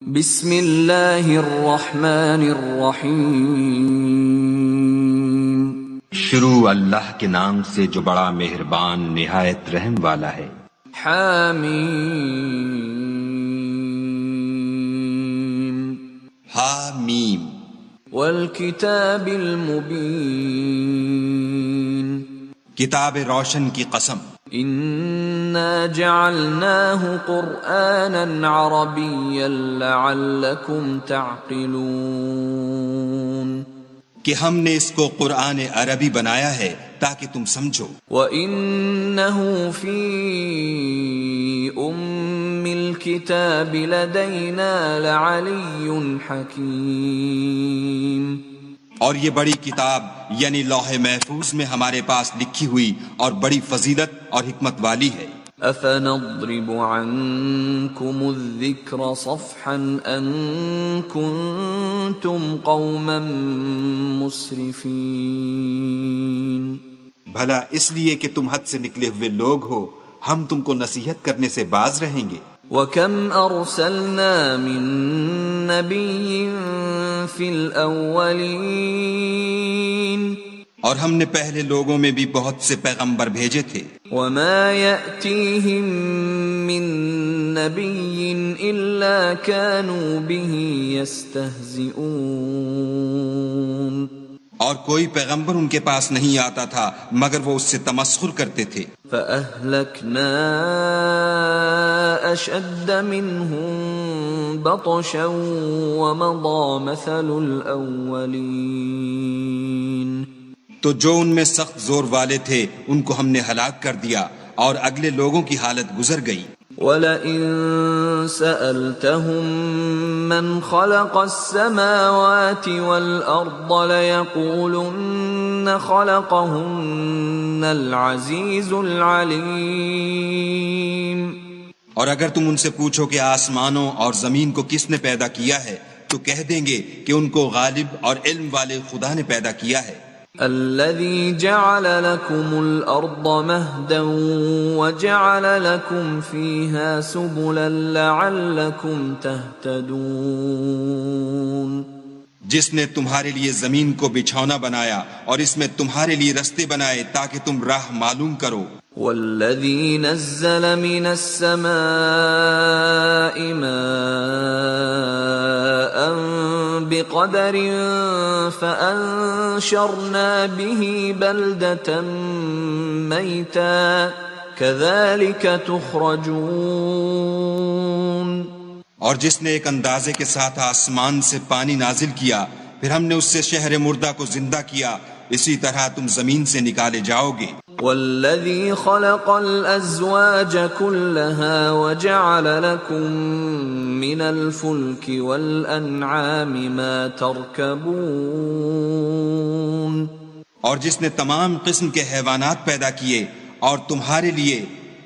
بسم اللہ الرحمن الرحیم شروع اللہ کے نام سے جو بڑا مہربان نہایت رحم والا ہے۔ حامیم حامیم والکتاب المبین کتاب روشن کی قسم۔ انا جعلناه قرآنا عربیا لعلکم تعقلون کہ ہم نے اس کو قرآن عربی بنایا ہے تاکہ تم سمجھو۔ وَإِنَّهُ فِي أُمِّ الْكِتَابِ لَدَيْنَا لَعَلِيٌّ حَكِيمٌ اور یہ بڑی کتاب یعنی لوح محفوظ میں ہمارے پاس لکھی ہوئی اور بڑی فضیلت اور حکمت والی ہے۔ أَفَنَضْرِبُ عَنْكُمُ الذِّكْرَ صَفْحًا أَن كُنتُمْ قَوْمًا مُسْرِفِينَ بھلا اس لیے کہ تم حد سے نکلے ہوئے لوگ ہو، ہم تم کو نصیحت کرنے سے باز رہیں گے۔ وَكَمْ أَرْسَلْنَا مِن نَّبِيٍّ فِي الْأَوَّلِينَ اور ہم نے پہلے لوگوں میں بھی بہت سے پیغمبر بھیجے تھے۔ وَمَا يَأْتِيهِم مِّن نَّبِيٍّ إِلَّا كَانُوا بِهِ يَسْتَهْزِئُونَ اور کوئی پیغمبر ان کے پاس نہیں آتا تھا مگر وہ اس سے تمسخر کرتے تھے۔ فَأَهْلَكْنَا أَشَدَّ مِنْهُم بَطْشًا وَمَضَىٰ مَثَلُ الْأَوَّلِينَ تو جو ان میں سخت زور والے تھے ان کو ہم نے ہلاک کر دیا اور اگلے لوگوں کی حالت گزر گئی۔ وَلَئِن سَأَلْتَهُم مَّنْ خَلَقَ السَّمَاوَاتِ وَالْأَرْضَ لَيَقُولُنَّ خَلَقَهُنَّ الْعَزِيزُ الْعَلِيمُ اور اگر تم ان سے پوچھو کہ آسمانوں اور زمین کو کس نے پیدا کیا ہے تو کہہ دیں گے کہ ان کو غالب اور علم والے خدا نے پیدا کیا ہے۔ الذي جعل لكم الأرض مهدا وجعل لكم فيها سبلا لعلكم تهتدون جس نے تمہارے لیے زمین کو بچھونا بنایا اور اس میں تمہارے لیے رستے بنائے تاکہ تم راہ معلوم کرو۔ والذي نزل من السماء ماء بقدر فأنشرنا به بلدة ميتا كذلك تخرجون اور جس نے ایک اندازے کے ساتھ آسمان سے پانی نازل کیا پھر ہم نے اس سے شہر مردہ کو زندہ کیا، اسی طرح تم زمین سے نکالے جاؤ گے۔ والذي خلق الأزواج كلها وجعل لكم من الفلك والأنعام ما تركبون اور جس نے تمام قسم کے حیوانات پیدا کیے اور تمہارے لیے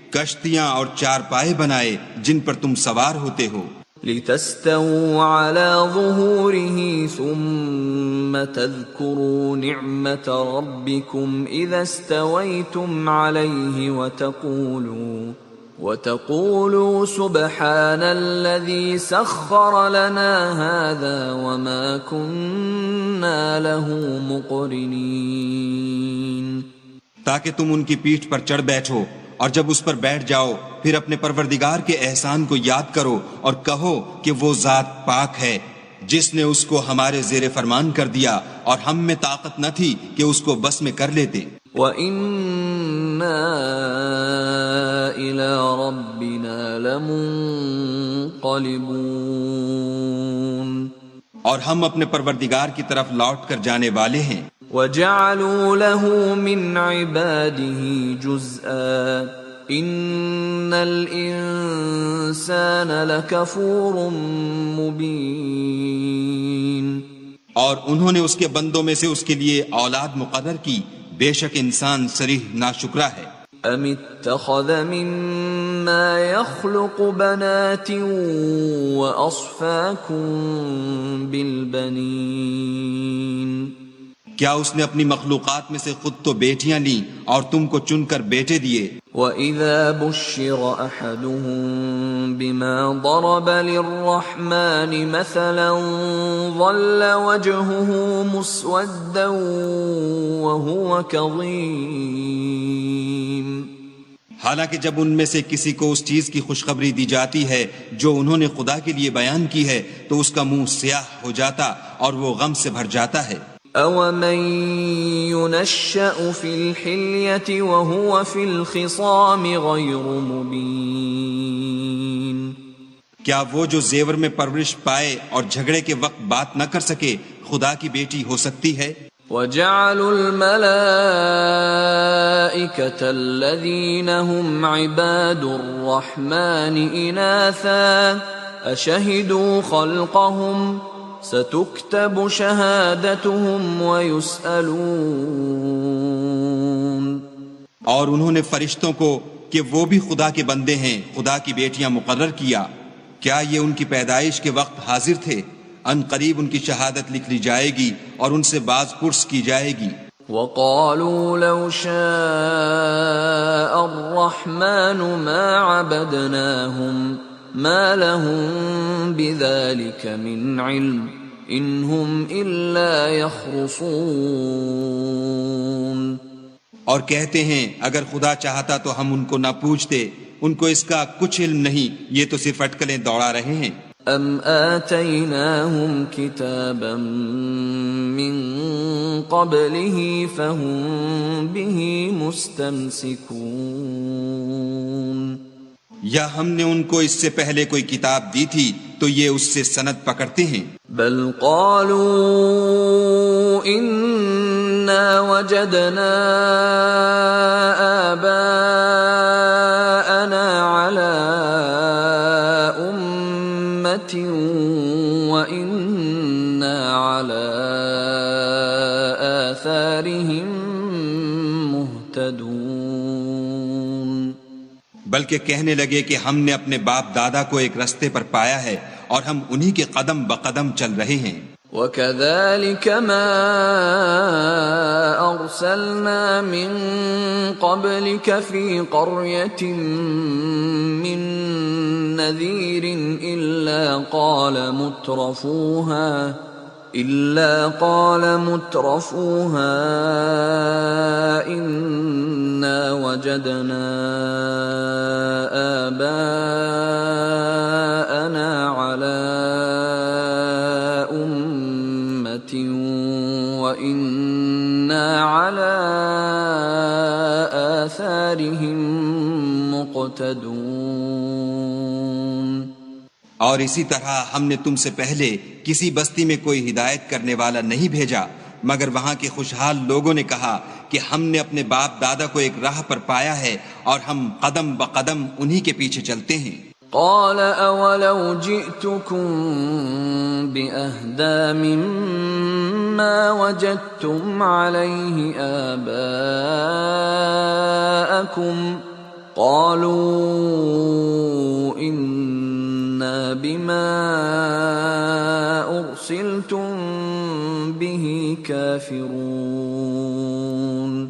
کشتیاں اور چارپائے بنائے جن پر تم سوار ہوتے ہو۔ لتستووا على ظهوره ثم تذكروا نعمة ربكم إذا استويتم عليه وتقولوا سبحان الذي سخر لنا هذا وما كنا له مقرنين تاکہ تم ان کی پیٹھ پر چڑھ بیٹھو اور جب اس پر بیٹھ جاؤ پھر اپنے پروردگار کے احسان کو یاد کرو اور کہو کہ وہ ذات پاک ہے جس نے اس کو ہمارے زیر فرمان کر دیا اور ہم میں طاقت نہ تھی کہ اس کو بس میں کر لیتے۔ وَإِنَّا إِلَىٰ رَبِّنَا لَمُنقَلِبُونَ اور ہم اپنے پروردگار کی طرف لوٹ کر جانے والے ہیں۔ وَجَعَلُوا لَهُ مِنْ عِبَادِهِ جُزْءًا إِنَّ الْإِنسَانَ لَكَفُورٌ مُبِينٌ اور انہوں نے اس کے بندوں میں سے اس کے لیے اولاد مقرر کی، بے شک انسان صریح ناشکرا ہے۔ أَمِ اتَّخَذَ مِمَّا يَخْلُقُ بَنَاتٍ وَأَصْفَاكُم بِالْبَنِينَ کیا اس نے اپنی مخلوقات میں سے خود تو بیٹیاں لیں اور تم کو چن کر بیٹے دیے؟ وَإِذَا بُشِّرَ أَحَدُهُم بِمَا ضَرَبَ لِلرَّحْمَنِ مَثَلًا ظَلَّ وَجْهُهُ مُسْوَدًّا وَهُوَ كَظِيمٌ. حالانکہ جب ان میں سے کسی کو اس چیز کی خوشخبری دی جاتی ہے جو انہوں نے خدا کے لیے بیان کی ہے تو اس کا منہ سیاہ ہو جاتا اور وہ غم سے بھر جاتا ہے. أَوَمَن يُنَشَّأُ فِي الْحِلْيَةِ وَهُوَ فِي الْخِصَامِ غَيْرُ مُبِينٍ. کیا وہ جو زیور میں پرورش پائے اور جھگڑے کے وقت بات نہ کر سکے خدا کی بیٹی ہو سکتی ہے؟ وَجَعَلُوا الْمَلَائِكَةَ الَّذِينَ هُمْ عِبَادُ الرَّحْمَنِ إِنَاثًا أَشَهِدُوا خَلْقَهُمْ سَتُكْتَبُ شَهَادَتُهُمْ وَيُسْأَلُونَ. اور انہوں نے فرشتوں کو کہ وہ بھی خدا کے بندے ہیں خدا کی بیٹیاں مقرر کیا. کیا یہ ان کی پیدائش کے وقت حاضر تھے؟ ان قریب ان کی شہادت لکھ لی جائے گی اور ان سے باز پرس کی جائے گی. وَقَالُوا لَوْ شَاءَ الرَّحْمَنُ مَا عَبَدْنَاهُمْ مَا لَهُم بِذَلِكَ مِنْ عِلْمٍ إِنْ هُمْ إِلَّا يَخْرُصُونَ. اور کہتے ہیں اگر خدا چاہتا تو ہم ان کو نہ پوچھتے، ان کو اس کا کچھ علم نہیں، یہ تو صرف اٹکلیں دوڑا رہے ہیں. أَمْ آتَيْنَاهُمْ كِتَابًا مِّن قَبْلِهِ فَهُمْ بِهِ مُسْتَمْسِكُونَ. یا ہم نے ان کو اس سے پہلے کوئی کتاب دی تھی تو یہ اس سے سند پکڑتے ہیں. بل قالوا إِنَّا وَجَدْنَا آبَاءَنَا عَلَىٰ أُمَّةٍ وَإِنَّا عَلَىٰ آثَارِهِم مُهْتَدُونَ. بلکہ کہنے لگے کہ ہم نے اپنے باپ دادا کو ایک رستے پر پایا ہے اور ہم انہی کے قدم بقدم چل رہے ہیں. وَكَذَلِكَ مَا أَرْسَلْنَا مِن قَبْلِكَ فِي قَرْيَةٍ مِّن نَّذِيرٍ إِلَّا قَالَ مُتْرَفُوهَا إِنَّا وَجَدْنَا آبَاءَنَا عَلَىٰ أُمَّةٍ وَإِنَّا عَلَىٰ آثَارِهِم مُقْتَدُونَ. اور اسی طرح ہم نے تم سے پہلے کسی بستی میں کوئی ہدایت کرنے والا نہیں بھیجا مگر وہاں کے خوشحال لوگوں نے کہا کہ ہم نے اپنے باپ دادا کو ایک راہ پر پایا ہے اور ہم قدم بقدم انہی کے پیچھے چلتے ہیں. قال اولو جئتكم بأهدى مما وجدتم عليه آباءكم قالوا إنا بما أرسلتم به كافرون.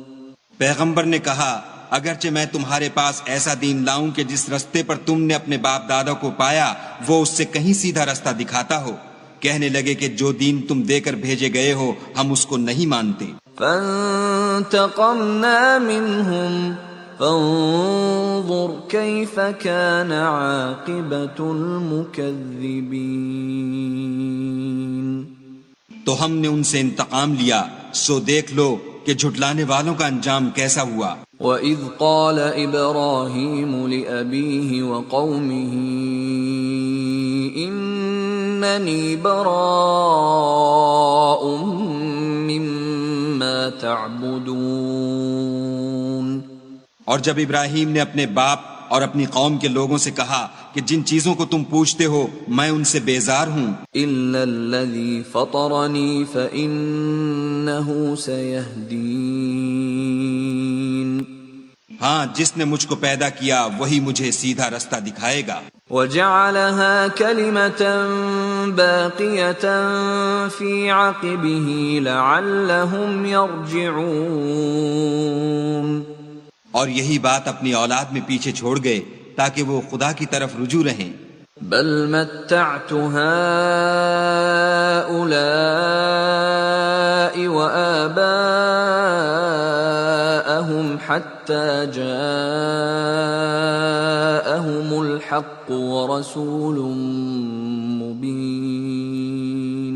پیغمبر نے کہا اگرچہ میں تمہارے پاس ایسا دین لاؤں کہ جس رستے پر تم نے اپنے باپ دادا کو پایا وہ اس سے کہیں سیدھا رستہ دکھاتا ہو. کہنے لگے کہ جو دین تم دے کر بھیجے گئے ہو ہم اس کو نہیں مانتے. فانتقمنا منهم فانظر كيف كان عاقبة المكذبين. تو ہم نے ان سے انتقام لیا سو دیکھ لو کہ جھٹلانے والوں کا انجام کیسا ہوا. وَإِذْ قَالَ إِبْرَاهِيمُ لِأَبِيهِ وَقَوْمِهِ إِنَّنِي بَرَاءٌ مِّمَّا تَعْبُدُونَ. اور جب ابراہیم نے اپنے باپ اور اپنی قوم کے لوگوں سے کہا کہ جن چیزوں کو تم پوچھتے ہو میں ان سے بیزار ہوں إِلَّا الَّذِي فَطَرَنِي فَإِنَّهُ سَيَهْدِينِ. ہاں جس نے مجھ کو پیدا کیا وہی مجھے سیدھا رستہ دکھائے گا. وجعلها كلمة باقية في عقبه لعلهم يرجعون. اور یہی بات اپنی اولاد میں پیچھے چھوڑ گئے تاکہ وہ خدا کی طرف رجوع رہیں. بل متعت هؤلاء وآباءهم حتى جاءهم الحق ورسول مبين.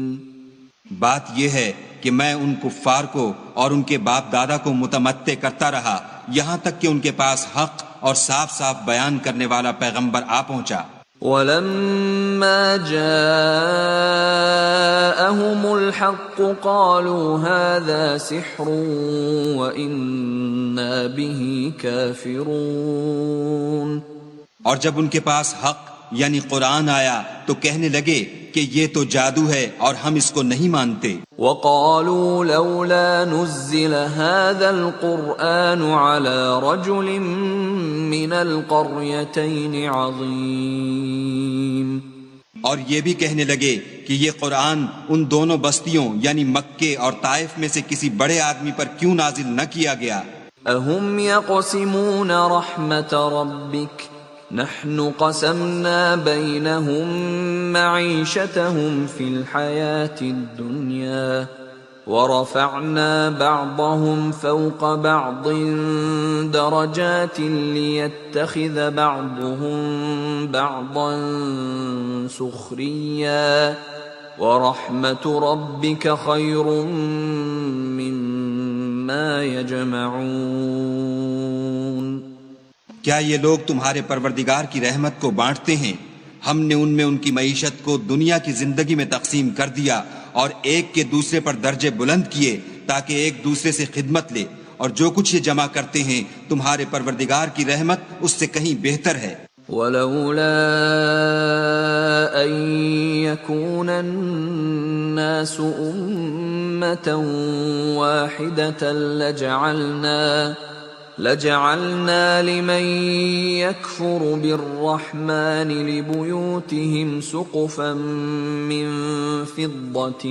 بات یہ ہے کہ میں ان کفار کو اور ان کے باپ دادا کو متمتع کرتا رہا یہاں تک کہ ان کے پاس حق اور صاف صاف بیان کرنے والا پیغمبر آ پہنچا. وَلَمَّا جَاءَهُمُ الْحَقُّ قَالُوا هَذَا سِحْرٌ وَإِنَّا بِهِ كَافِرُونَ. اور جب ان کے پاس حق یعنی قرآن آیا تو کہنے لگے کہ یہ تو جادو ہے اور ہم اس کو نہیں مانتے. وَقَالُوا لَوْلَا نُزِّلَ هَذَا الْقُرْآنُ عَلَى رَجُلٍ مِّنَ الْقَرْيَتَيْنِ عَظِيمٍ. اور یہ بھی کہنے لگے کہ یہ قرآن ان دونوں بستیوں یعنی مکے اور طائف میں سے کسی بڑے آدمی پر کیوں نازل نہ کیا گیا. اَهُمْ يَقْسِمُونَ رَحْمَةَ رَبِّكَ نحن قسمنا بينهم معيشتهم في الحياة الدنيا ورفعنا بعضهم فوق بعض درجات ليتخذ بعضهم بعضا سخريا ورحمة ربك خير مما يجمعون. کیا یہ لوگ تمہارے پروردگار کی رحمت کو بانٹتے ہیں؟ ہم نے ان میں ان کی معیشت کو دنیا کی زندگی میں تقسیم کر دیا اور ایک کے دوسرے پر درجے بلند کیے تاکہ ایک دوسرے سے خدمت لے، اور جو کچھ یہ جمع کرتے ہیں تمہارے پروردگار کی رحمت اس سے کہیں بہتر ہے. وَلَوْلَا أَن يَكُونَ النَّاسُ أُمَّةً وَاحِدَةً لجعلنا لمن يكفر بالرحمن لبيوتهم سقفا من فضة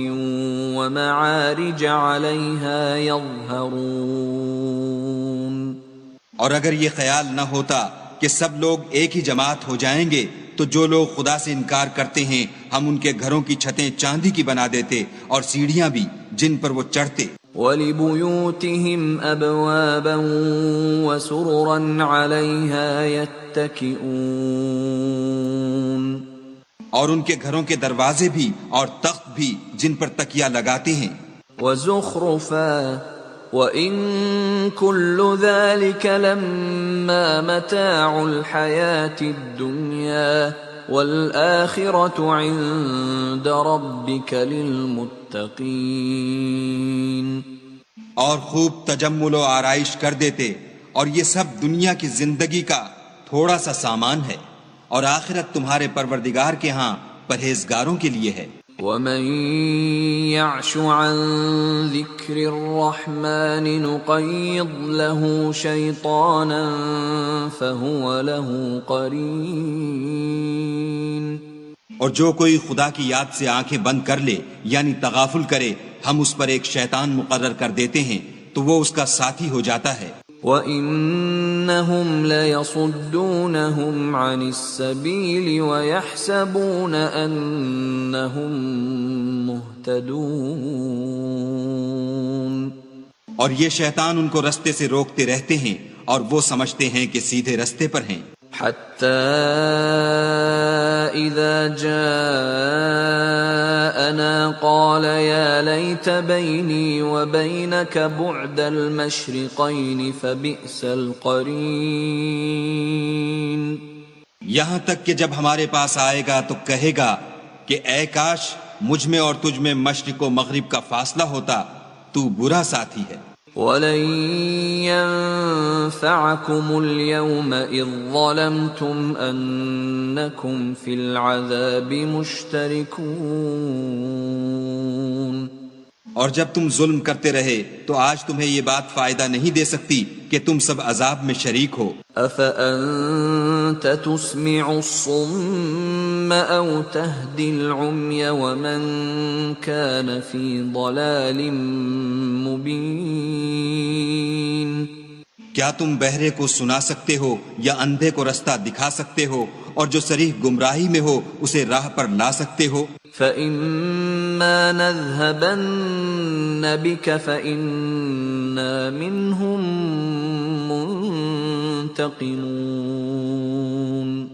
ومعارج عليها يظهرون. اور اگر یہ خیال نہ ہوتا کہ سب لوگ ایک ہی جماعت ہو جائیں گے تو جو لوگ خدا سے انکار کرتے ہیں ہم ان کے گھروں کی چھتیں چاندی کی بنا دیتے اور سیڑھیاں بھی جن پر وہ چڑھتے. وَلِبُيُوتِهِمْ أَبْوَابًا وَسُرُرًا عَلَيْهَا يَتَّكِئُونَ. اور ان کے گھروں کے دروازے بھی اور تخت بھی جن پر تکیہ لگاتے ہیں. وَزُخْرُفًا وَإِن كُلُّ ذَلِكَ لَمَّا مَتَاعُ الْحَيَاةِ الدُّنْيَا وَالْآخِرَةُ عِندَ رَبِّكَ لِلْمُتَّقِينَ. اور خوب تجمل و آرائش کر دیتے، اور یہ سب دنیا کی زندگی کا تھوڑا سا سامان ہے، اور آخرت تمہارے پروردگار کے ہاں پرہیزگاروں کے لیے ہے. وَمَن يَعْشُ عَن ذِكْرِ الرَّحْمَنِ نُقَيِّضْ لَهُ شَيْطَانًا فَهُوَ لَهُ قَرِينٌ. اور جو کوئی خدا کی یاد سے آنکھیں بند کر لے یعنی تغافل کرے ہم اس پر ایک شیطان مقرر کر دیتے ہیں تو وہ اس کا ساتھی ہو جاتا ہے. وَإِنَّهُمْ لَيَصُدُّونَهُمْ عَنِ السَّبِيلِ وَيَحْسَبُونَ أَنَّهُمْ مُهْتَدُونَ. اور یہ شیطان ان کو رستے سے روکتے رہتے ہیں اور وہ سمجھتے ہیں کہ سیدھے رستے پر ہیں. حَتَّى إِذَا جَاءَنَا قَالَ يَا لَيْتَ بَيْنِي وَبَيْنَكَ بُعْدَ الْمَشْرِقَيْنِ فَبِئْسَ الْقَرِينُ. یہاں تک کہ جب ہمارے پاس آئے گا تو کہے گا کہ اے کاش مجھ میں اور تجھ میں مشرق و مغرب کا فاصلہ ہوتا، تو برا ساتھی ہے. وَلَن يَنفَعَكُمُ الْيَوْمَ إِذ ظَّلَمْتُمْ أَنَّكُمْ فِي الْعَذَابِ مُشْتَرِكُونَ. اور جب تم ظلم کرتے رہے تو آج تمہیں یہ بات فائدہ نہیں دے سکتی کہ تم سب عذاب میں شریک ہو۔ أَفَأَنْتَ تُسْمِعُ الصُّمَّ أَوْ تَهْدِي الْعُمْيَ وَمَنْ كَانَ فِي ضَلَالٍ مُبِينٍ؟ کیا تم بہرے کو سنا سکتے ہو یا اندھے کو رستہ دکھا سکتے ہو اور جو صریح گمراہی میں ہو اسے راہ پر لا سکتے ہو؟ فَإِمَّا نَذْهَبَنَّ بِكَ فَإِنَّا مِنْهُمْ مُنْتَقِمُونَ۔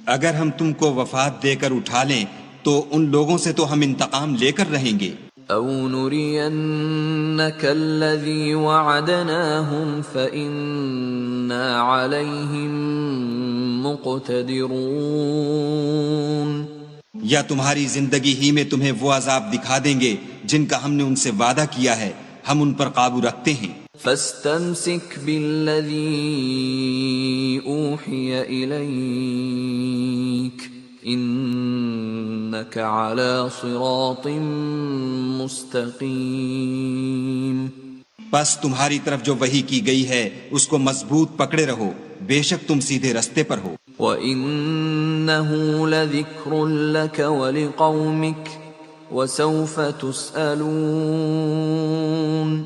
اگر ہم تم کو وفات دے کر اٹھا لیں تو ان لوگوں سے تو ہم انتقام لے کر رہیں گے۔ أَوْ نُرِيَنَّكَ الَّذِي وَعَدْنَاهُمْ فَإِنَّا عَلَيْهِمْ مُقْتَدِرُونَ۔ یا تمہاری زندگی ہی میں تمہیں وہ عذاب دکھا دیں گے جن کا ہم نے ان سے وعدہ کیا ہے، ہم ان پر قابو رکھتے ہیں۔ فَاسْتَمْسِكْ بِالَّذِي أُوحِيَ إِلَيْكَ إِنَّكَ عَلَى صِرَاطٍ مُسْتَقِيمٍ۔ پس تمہاری طرف جو وحی کی گئی ہے اس کو مضبوط پکڑے رہو، بے شک تم سیدھے رستے پر ہو۔ وَإِنَّهُ لَذِكْرٌ لَكَ وَلِقَوْمِكَ وَسَوْفَ تُسْأَلُونَ۔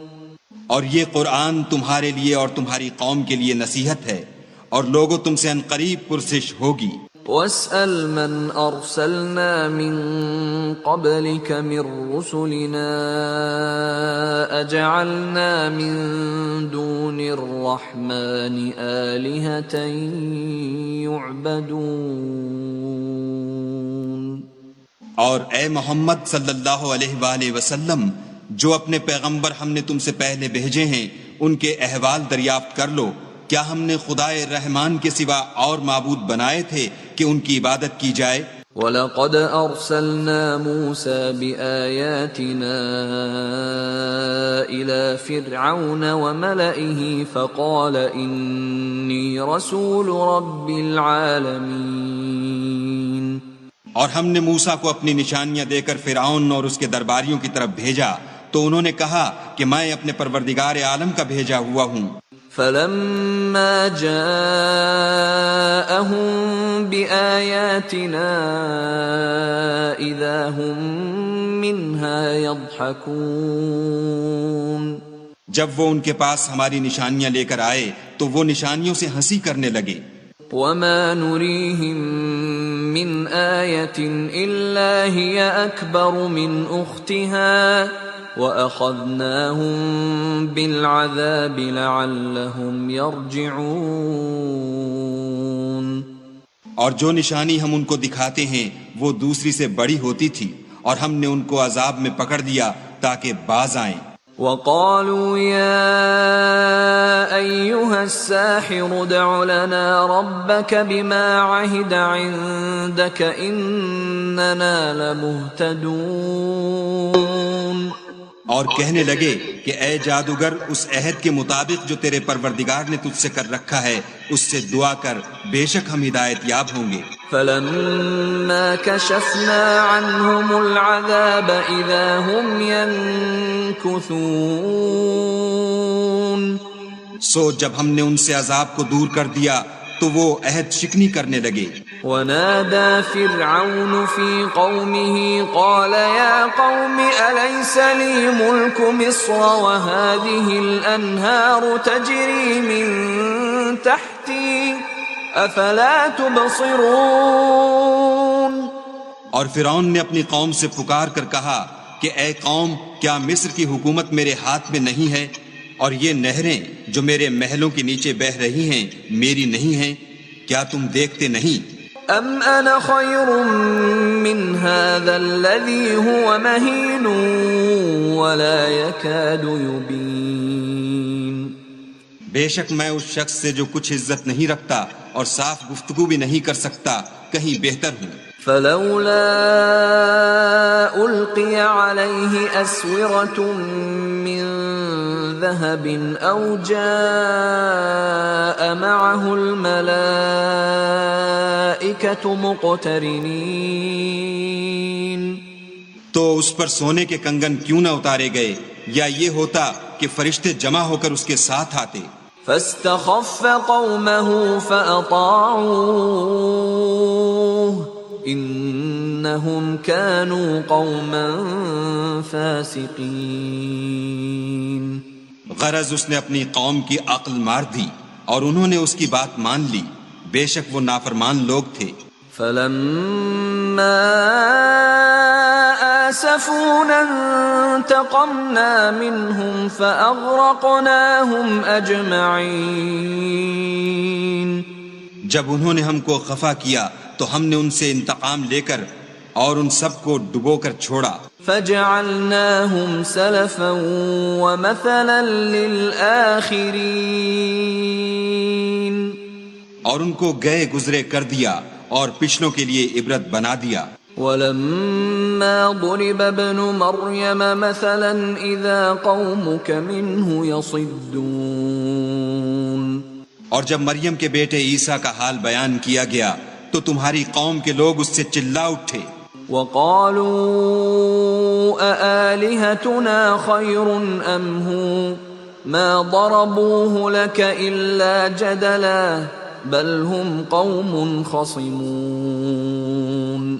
اور یہ قرآن تمہارے لیے اور تمہاری قوم کے لیے نصیحت ہے، اور لوگوں تم سے عنقریب پرسش ہوگی۔ وَاسْأَلْ مَنْ أَرْسَلْنَا مِنْ قَبْلِكَ مِنْ رُسُلِنَا أَجَعَلْنَا مِنْ دُونِ الرَّحْمَنِ آلِهَةً يُعْبَدُونَ۔ اور اے محمد صلی اللہ علیہ وآلہ وسلم، جو اپنے پیغمبر ہم نے تم سے پہلے بھیجے ہیں ان کے احوال دریافت کر لو، کیا ہم نے خدائے رحمان کے سوا اور معبود بنائے تھے کہ ان کی عبادت کی جائے؟ وَلَقَدْ أَرْسَلْنَا مُوسَى بِآيَاتِنَا إِلَى فِرْعَوْنَ وَمَلَئِهِ فَقَالَ إِنِّي رَسُولُ رَبِّ الْعَالَمِينَ۔ اور ہم نے موسیٰ کو اپنی نشانیاں دے کر فرعون اور اس کے درباریوں کی طرف بھیجا تو انہوں نے کہا کہ میں اپنے پروردگار عالم کا بھیجا ہوا ہوں۔ فَلَمَّا جَاءَهُم بِآيَاتِنَا إِذَا هُم مِّنْهَا يَضْحَكُونَ۔ جب وہ ان کے پاس ہماری نشانیاں لے کر آئے تو وہ نشانیوں سے ہنسی کرنے لگے۔ وَمَا نُرِيهِم مِّنْ آيَةٍ إِلَّا هِيَ أَكْبَرُ مِنْ أُخْتِهَا وَأَخَذْنَاهُمْ بِالْعَذَابِ لَعَلَّهُمْ يَرْجِعُونَ۔ اور جو نشانی ہم ان کو دکھاتے ہیں وہ دوسری سے بڑی ہوتی تھی، اور ہم نے ان کو عذاب میں پکڑ دیا تاکہ باز آئیں۔ وَقَالُوا يَا أَيُّهَا السَّاحِرُ ادْعُ لَنَا رَبَّكَ بِمَا عَهِدَ عِندَكَ إِنَّنَا لَمُهْتَدُونَ۔ اور کہنے لگے کہ اے جادوگر، اس عہد کے مطابق جو تیرے پروردگار نے تجھ سے کر رکھا ہے اس سے دعا کر، بے شک ہم ہدایت یاب ہوں گے۔ فَلَمَّا كَشَفْنَا عَنْهُمُ الْعَذَابَ إِذَا هُمْ يَنكُثُونَ۔ سو جب ہم نے ان سے عذاب کو دور کر دیا تو وہ عہد شکنی کرنے لگے۔ وَنَادَى فِرْعَوْنُ فِي قَوْمِهِ قَالَ يَا قَوْمِ أَلَيْسَ لِي مُلْكُ مِصْرَ وَهَٰذِهِ الْأَنْهَارُ تَجْرِي مِن تَحْتِي أَفَلَا تُبْصِرُونَ۔ اور فرعون نے اپنی قوم سے پکار کر کہا کہ اے قوم، کیا مصر کی حکومت میرے ہاتھ میں نہیں ہے، اور یہ نہریں جو میرے محلوں کے نیچے بہہ رہی ہیں میری نہیں ہیں؟ کیا تم دیکھتے نہیں؟ ام انا خیر من هذا الذي هو مهین ولا يكاد يبین۔ بے شک میں اس شخص سے جو کچھ عزت نہیں رکھتا اور صاف گفتگو بھی نہیں کر سکتا کہیں بہتر ہوں۔ فلولا القی علیہ اسورۃ من ذهب او جاء معه الملائکۃ مقترنین۔ تو تو اس پر سونے کے کنگن کیوں نہ اتارے گئے، یا یہ ہوتا کہ فرشتے جمع ہو کر اس کے ساتھ آتے۔ فاستخف قومه فأطاعوه إنهم كانوا قوما فاسقين۔ غرض اس نے اپنی قوم کی عقل مار دی اور انہوں نے اس کی بات مان لی، بے شک وہ نافرمان لوگ تھے۔ فلما آسفونا انتقمنا منهم فأغرقناهم أجمعين۔ جب انہوں نے ہم کو خفا کیا تو ہم نے ان سے انتقام لے کر اور ان سب کو ڈبو کر چھوڑا۔ فجعلناهم سلفا ومثلا للآخرين۔ اور ان کو گئے گزرے کر دیا اور پچھلوں کے لیے عبرت بنا دیا۔ ولما ضرب ابن مريم مثلا إذا قومك منه يصدون۔ اور جب مریم کے بیٹے عیسیٰ کا حال بیان کیا گیا تو تمہاری قوم کے لوگ اس سے چلا اٹھے۔ وقالوا أآلهتنا خير أم هو ما ضربوه لك إلا جدلا بل هم قوم خصمون۔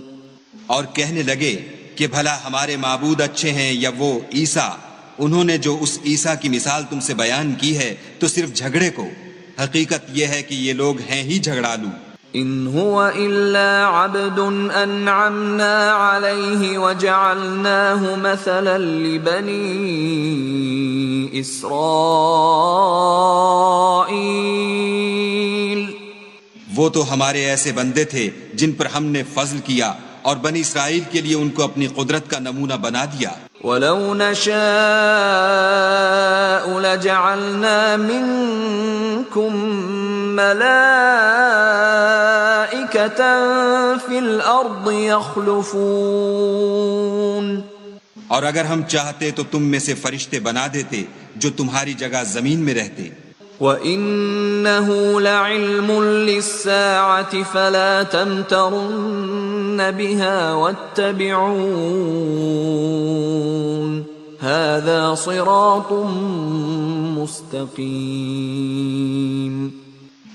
اور کہنے لگے کہ بھلا ہمارے معبود اچھے ہیں یا وہ عیسیٰ؟ انہوں نے جو اس عیسیٰ کی مثال تم سے بیان کی ہے تو صرف جھگڑے کو، حقیقت یہ ہے کہ یہ لوگ ہیں ہی جھگڑالو۔ ان هو الا عبد انعمنا عليه وجعلناه مثلا لبني اسرائيل۔ وہ تو ہمارے ایسے بندے تھے جن پر ہم نے فضل کیا اور بنی اسرائیل کے لیے ان کو اپنی قدرت کا نمونہ بنا دیا۔ ولو نشاء لجعلنا منكم ملائكة في الأرض يخلفون۔ اور اگر ہم چاہتے تو تم میں سے فرشتے بنا دیتے جو تمہاری جگہ زمین میں رہتے۔ وَإِنَّهُ لَعِلْمٌ لِلسَّاعَةِ فَلَا تَمْتَرُنَّ بِهَا وَاتَّبِعُونِ هَذَا صِرَاطٌ مُسْتَقِيمٌ۔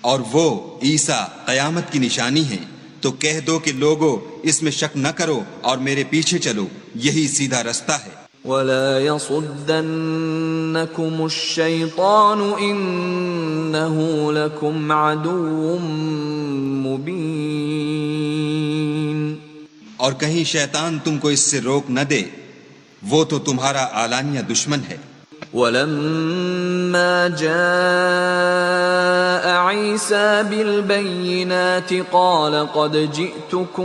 اور وہ عیسیٰ قیامت کی نشانی ہیں، تو کہہ دو کہ لوگو اس میں شک نہ کرو اور میرے پیچھے چلو، یہی سیدھا رستہ ہے۔ وَلَا يَصُدَّنَّكُمُ الشَّيْطَانُ إِنَّهُ لَكُمْ عَدُوٌّ مُبِينٌ۔ اور کہیں شیطان تم کو اس سے روک نہ دے، وہ تو تمہارا اعلانیہ دشمن ہے۔ وَلَمَّا جَاءَ عِيسَى بِالْبَيِّنَاتِ قَالَ قَدْ جِئْتُكُمْ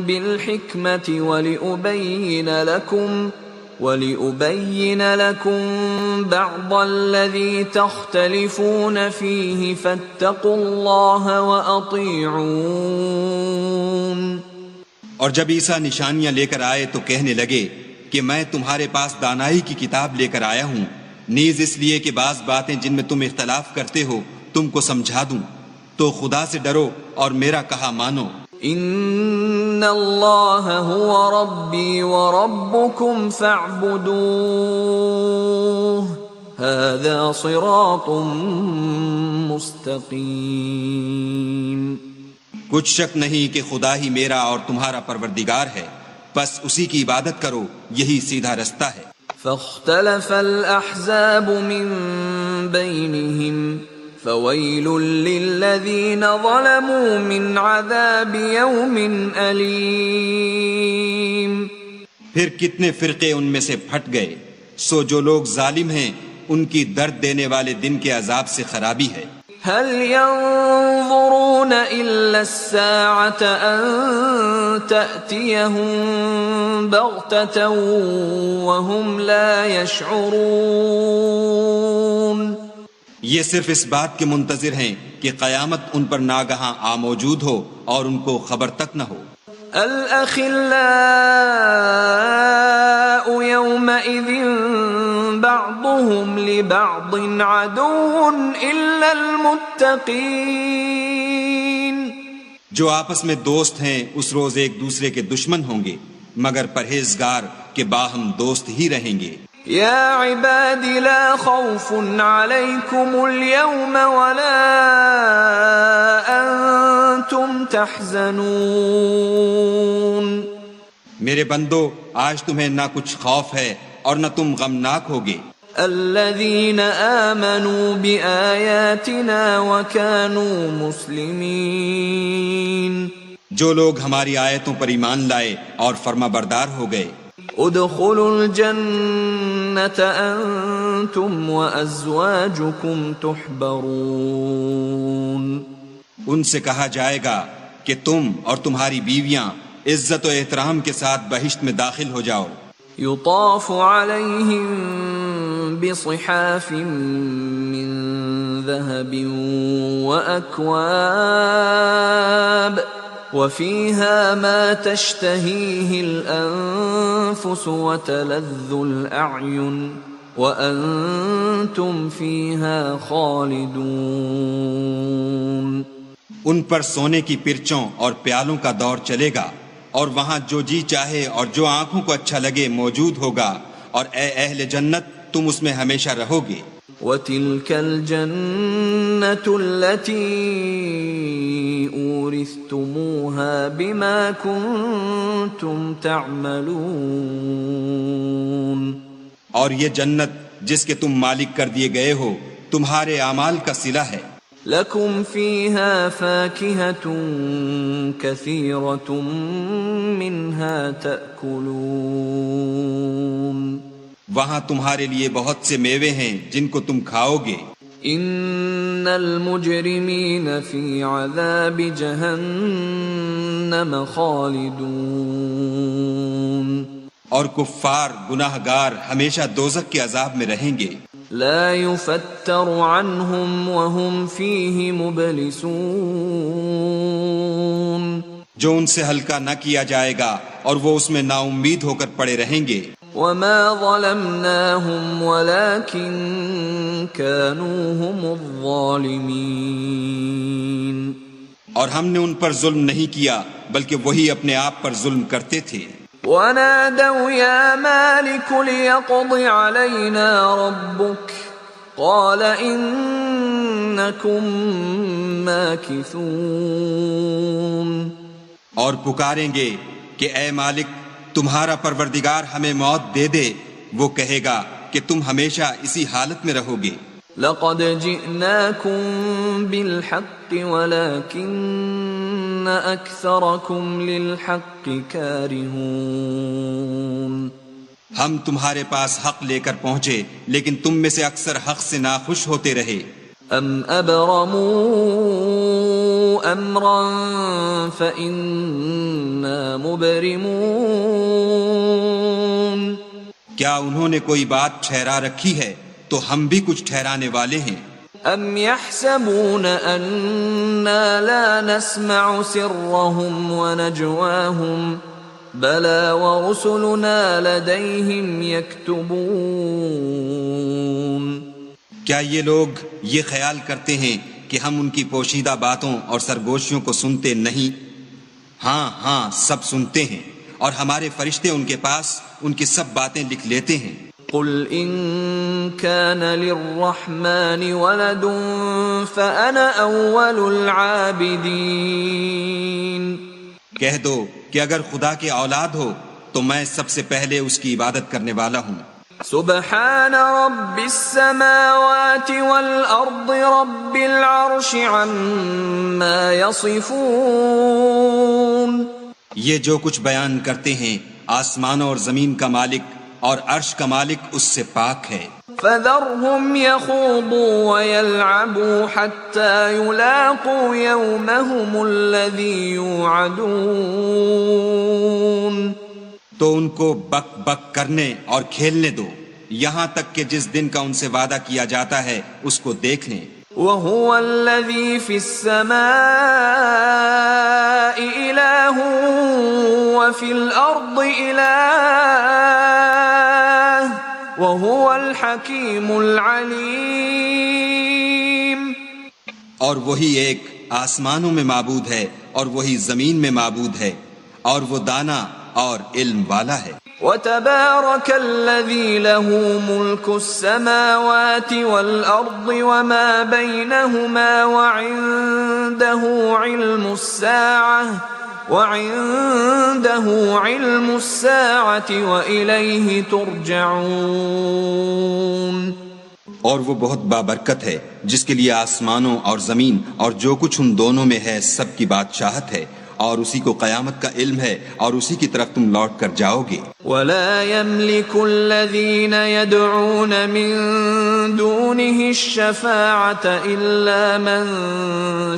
بِالْحِكْمَةِ وَلِأُبَيِّنَ لَكُمْ بَعْضَ الَّذِي تَخْتَلِفُونَ فِيهِ فَاتَّقُوا اللَّهَ وَأَطِيعُونِ۔ اور جب عیسیٰ نشانیاں لے کر آئے تو کہنے لگے کہ میں تمہارے پاس دانائی کی کتاب لے کر آیا ہوں، نیز اس لیے کہ بعض باتیں جن میں تم اختلاف کرتے ہو تم کو سمجھا دوں، تو خدا سے ڈرو اور میرا کہا مانو۔ ان اللہ هو ربی وربکم فاعبدوه هذا صراط مستقیم۔ کچھ شک نہیں کہ خدا ہی میرا اور تمہارا پروردگار ہے، بس اسی کی عبادت کرو، یہی سیدھا رستہ ہے۔ فاختلف الأحزاب من بينهم فويل للذين ظلموا من عذاب يوم أليم۔ پھر کتنے فرقے ان میں سے پھٹ گئے، سو جو لوگ ظالم ہیں ان کی درد دینے والے دن کے عذاب سے خرابی ہے۔ هل ينظرون إلا الساعة أن تأتيهم بغتة وهم لا يشعرون۔ یہ صرف اس بات کے منتظر ہیں کہ قیامت ان پر ناگہاں آ موجود ہو اور ان کو خبر تک نہ ہو۔ الأخلاء يومئذ بعضهم لبعض عدو إلا المتقين۔ جو آپس میں دوست ہیں اس روز ایک دوسرے کے دشمن ہوں گے مگر پرہیزگار کہ باہم دوست ہی رہیں گے. يا عباد لا خوف عليكم اليوم ولا أنتم تحزنون. میرے بندو آج تمہیں نہ کچھ خوف ہے اور نہ تم غمناک ہوگے. الذين آمنوا بآياتنا وكانوا مسلمين. جو لوگ ہماری آیتوں پر ایمان لائے اور فرما بردار ہو گئے. ادخلوا الجنة أنتم وأزواجكم تحبرون. ان سے کہا جائے گا کہ تم اور تمہاری بیویاں عزت و احترام کے ساتھ بہشت میں داخل ہو جاؤ. يطاف عليهم بصحاف من ذهب وأكواب وفيها ما تشتهيه الأنفس وتلذ الأعين وأنتم فيها خالدون. ان پر سونے کی پرچوں اور پیالوں کا دور چلے گا اور وہاں جو جی چاہے اور جو آنکھوں کو اچھا لگے موجود ہوگا اور اے اہل جنت تم اس میں ہمیشہ رہو گے. وَتِلْكَ الْجَنَّةُ الَّتِي أُورِثْتُمُوهَا بِمَا كُنْتُمْ تَعْمَلُونَ. اور یہ جنت جس کے تم مالک کر دیے گئے ہو تمہارے اعمال کا صلہ ہے. لَكُمْ فِيهَا فَاكِهَةٌ كَثِيرَةٌ مِّنْهَا تَأْكُلُونَ. وہاں تمہارے لیے بہت سے میوے ہیں جن کو تم کھاؤ گے. ان المجرمین فی عذاب جہنم خالدون. اور کفار گناہگار ہمیشہ دوزخ کے عذاب میں رہیں گے. لا يفتر عنهم وهم فیہ مبلسون. جو ان سے ہلکا نہ کیا جائے گا اور وہ اس میں نا امید ہو کر پڑے رہیں گے. وما ظلمناهم ولكن كانوا هم الظالمين. اور ہم نے ان پر ظلم نہیں کیا بلکہ وہی اپنے آپ پر ظلم کرتے تھے. ونادوا يا مالك ليقض علينا ربك قال إنكم ماكثون. اور پکاریں گے کہ اے مالک تمہارا پروردگار ہمیں موت دے دے. وہ کہے گا کہ تم ہمیشہ اسی حالت میں رہو گے. لقد جئناكم بالحق ولكن أكثركم للحق كارهون. ہم تمہارے پاس حق لے کر پہنچے لیکن تم میں سے اکثر حق سے ناخوش ہوتے رہے. ام ابرموا امرا فإنا مبرمون. کیا انہوں نے کوئی بات ٹھہرا رکھی ہے تو ہم بھی کچھ ٹھہرانے والے ہیں. ام يحسبون أنا لا نسمع سرهم ونجواهم بلى ورسلنا لديهم يكتبون. کیا یہ لوگ یہ خیال کرتے ہیں کہ ہم ان کی پوشیدہ باتوں اور سرگوشیوں کو سنتے نہیں؟ ہاں ہاں سب سنتے ہیں اور ہمارے فرشتے ان کے پاس ان کی سب باتیں لکھ لیتے ہیں. قل ان كان للرحمن ولد فأنا أول العابدين. کہہ دو کہ اگر خدا کے اولاد ہو تو میں سب سے پہلے اس کی عبادت کرنے والا ہوں. سبحان رب السماوات والأرض رب العرش عما يصفون. یہ جو کچھ بیان کرتے ہیں آسمانوں اور زمین کا مالک اور عرش کا مالک اس سے پاک ہے. فذرهم يخوضوا ويلعبوا حتى يلاقوا يومهم الذي يوعدون. تو ان کو بک بک کرنے اور کھیلنے دو یہاں تک کہ جس دن کا ان سے وعدہ کیا جاتا ہے اس کو دیکھ لیں. وهو الذي في السماء إله وفي الأرض إله وهو الحكيم العليم. اور وہی ایک آسمانوں میں معبود ہے اور وہی زمین میں معبود ہے اور وہ دانا اور علم والا ہے۔ وتبارك الذي له ملك السماوات والأرض وما بينهما وعنده علم الساعة وإليه ترجعون۔ اور وہ بہت بابرکت ہے جس کے لیے آسمانوں اور زمین اور جو کچھ ان دونوں میں ہے سب کی بادشاہت ہے، اور اسی کو قیامت کا علم ہے، اور اسی کی طرف تم لوٹ کر جاؤ گے۔ ولا يملك الذين يدعون من دونه الشفاعة إلا من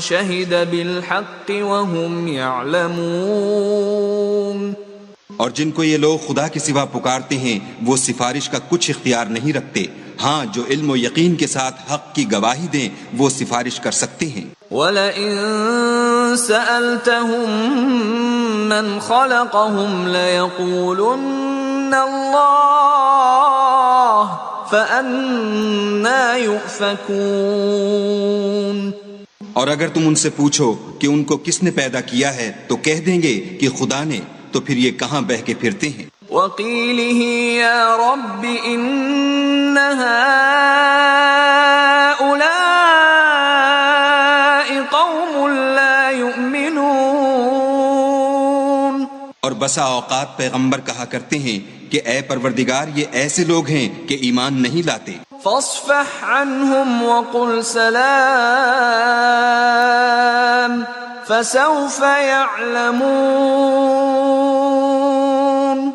شهد بالحق وهم يعلمون۔ اور جن کو یہ لوگ خدا کے سوا پکارتے ہیں وہ سفارش کا کچھ اختیار نہیں رکھتے، ہاں جو علم و یقین کے ساتھ حق کی گواہی دیں وہ سفارش کر سکتے ہیں۔ وَلَئِن سَأَلْتَهُم مَّنْ خَلَقَهُمْ لَيَقُولُنَّ اللَّهُ فَأَنَّىٰ يُؤْفَكُونَ۔ اور اگر تم ان سے پوچھو کہ ان کو کس نے پیدا کیا ہے تو کہہ دیں گے کہ خدا نے، تو پھر یہ کہاں بہہ کے پھرتے ہیں۔ وَقِيلِهِ يَا رَبِّ إِنَّ هَٰؤُلَاءِ قَوْمٌ لَّا يُؤْمِنُونَ۔ اور بسا اوقات پیغمبر کہا کرتے ہیں کہ اے پروردگار یہ ایسے لوگ ہیں کہ ایمان نہیں لاتے۔ فاصفح عنهم وقل سلام فسوف يعلمون۔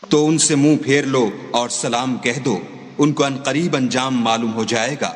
تو ان سے منہ پھیر لو اور سلام کہہ دو، ان کو عنقریب انجام معلوم ہو جائے گا۔